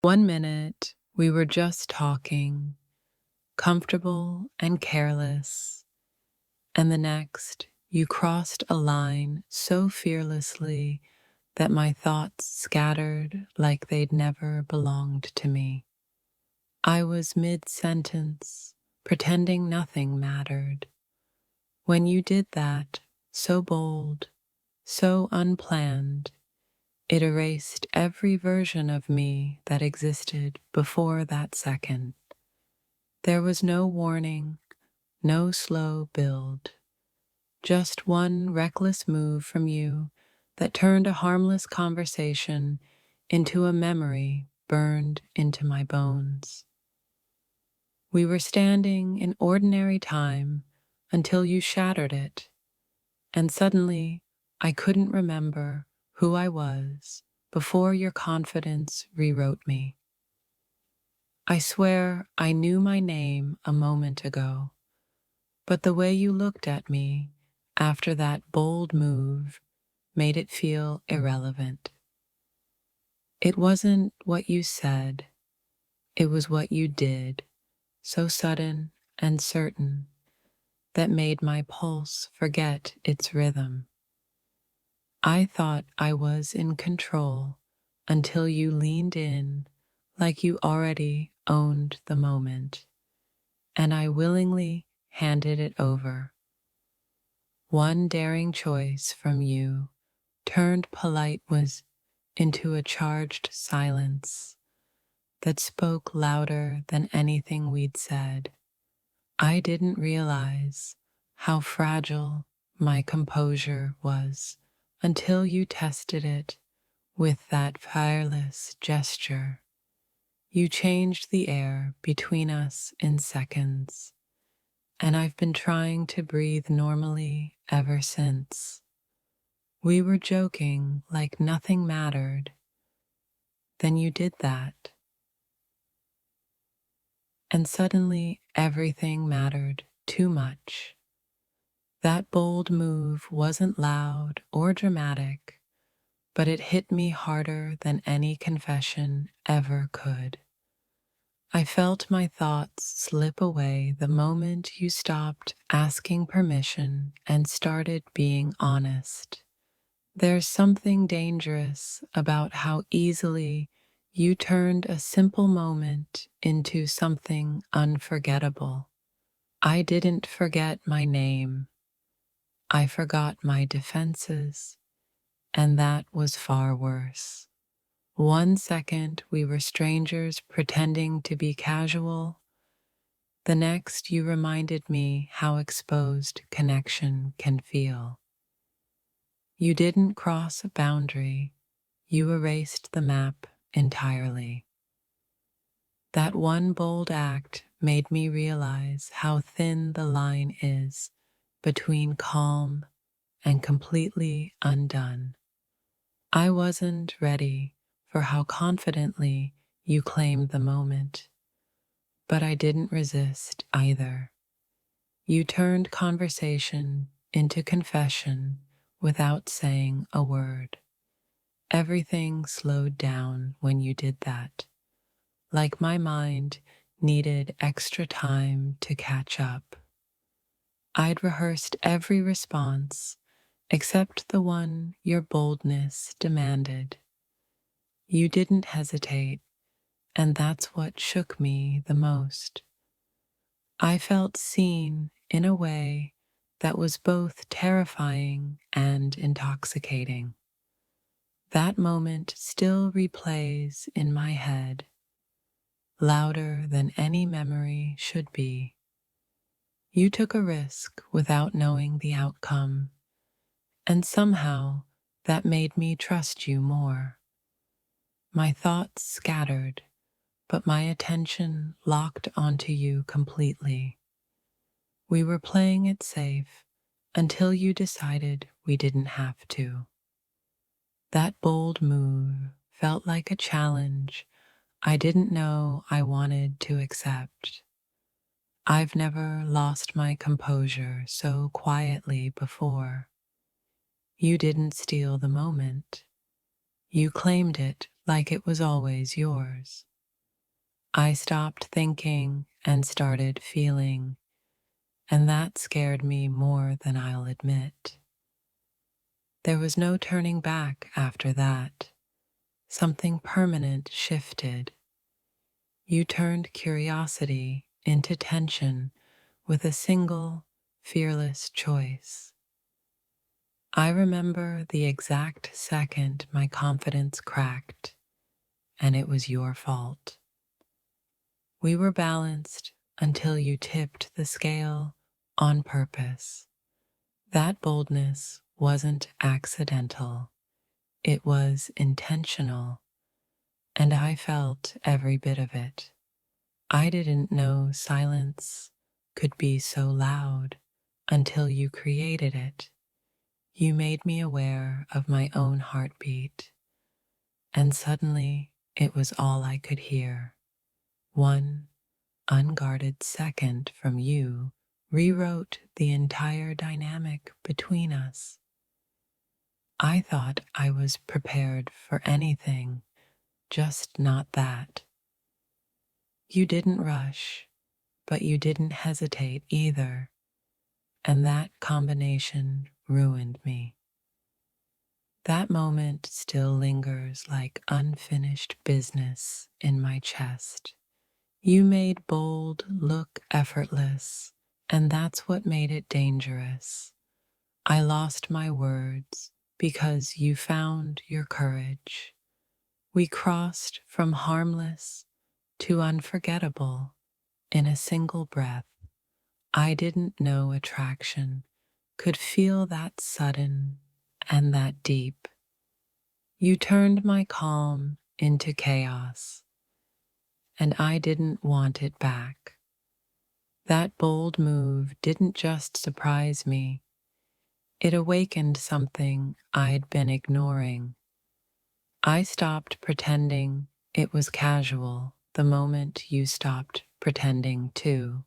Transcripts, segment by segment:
One minute, we were just talking, comfortable and careless, and the next, you crossed a line so fearlessly that my thoughts scattered like they'd never belonged to me. I was mid-sentence, pretending nothing mattered. When you did that, so bold, so unplanned, it erased every version of me that existed before that second. There was no warning, no slow build, just one reckless move from you that turned a harmless conversation into a memory burned into my bones. We were standing in ordinary time until you shattered it, and suddenly I couldn't remember who I was before your confidence rewrote me. I swear I knew my name a moment ago, but the way you looked at me after that bold move made it feel irrelevant. It wasn't what you said, it was what you did, so sudden and certain that made my pulse forget its rhythm. I thought I was in control until you leaned in like you already owned the moment, and I willingly handed it over. One daring choice from you turned polite was into a charged silence that spoke louder than anything we'd said. I didn't realize how fragile my composure was until you tested it with that fireless gesture. You changed the air between us in seconds, and I've been trying to breathe normally ever since. We were joking like nothing mattered. Then you did that, and suddenly everything mattered too much. That bold move wasn't loud or dramatic, but it hit me harder than any confession ever could. I felt my thoughts slip away the moment you stopped asking permission and started being honest. There's something dangerous about how easily you turned a simple moment into something unforgettable. I didn't forget my name. I forgot my defenses, and that was far worse. One second we were strangers pretending to be casual. The next you reminded me how exposed connection can feel. You didn't cross a boundary, you erased the map entirely. That one bold act made me realize how thin the line is between calm and completely undone. I wasn't ready for how confidently you claimed the moment, but I didn't resist either. You turned conversation into confession without saying a word. Everything slowed down when you did that, like my mind needed extra time to catch up. I'd rehearsed every response except the one your boldness demanded. You didn't hesitate, and that's what shook me the most. I felt seen in a way that was both terrifying and intoxicating. That moment still replays in my head, louder than any memory should be. You took a risk without knowing the outcome, and somehow that made me trust you more. My thoughts scattered, but my attention locked onto you completely. We were playing it safe until you decided we didn't have to. That bold move felt like a challenge I didn't know I wanted to accept. I've never lost my composure so quietly before. You didn't steal the moment. You claimed it like it was always yours. I stopped thinking and started feeling, and that scared me more than I'll admit. There was no turning back after that. Something permanent shifted. You turned curiosity into tension with a single, fearless choice. I remember the exact second my confidence cracked, and it was your fault. We were balanced until you tipped the scale on purpose. That boldness wasn't accidental, it was intentional, and I felt every bit of it. I didn't know silence could be so loud until you created it. You made me aware of my own heartbeat, and suddenly it was all I could hear. One unguarded second from you rewrote the entire dynamic between us. I thought I was prepared for anything, just not that. You didn't rush, but you didn't hesitate either, and that combination ruined me. That moment still lingers like unfinished business in my chest. You made bold look effortless, and that's what made it dangerous. I lost my words because you found your courage. We crossed from harmless to unforgettable in a single breath. I didn't know attraction could feel that sudden and that deep. You turned my calm into chaos, and I didn't want it back. That bold move didn't just surprise me, it awakened something I'd been ignoring. I stopped pretending it was casual the moment you stopped pretending too.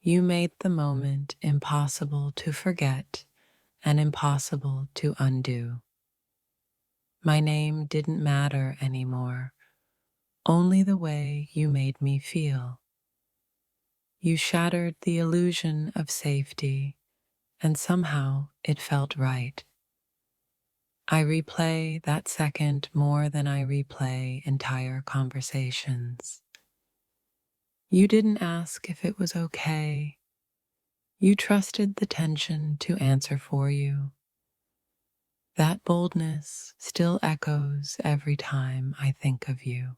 You made the moment impossible to forget and impossible to undo. My name didn't matter anymore, only the way you made me feel. You shattered the illusion of safety, and somehow it felt right. I replay that second more than I replay entire conversations. You didn't ask if it was okay. You trusted the tension to answer for you. That boldness still echoes every time I think of you.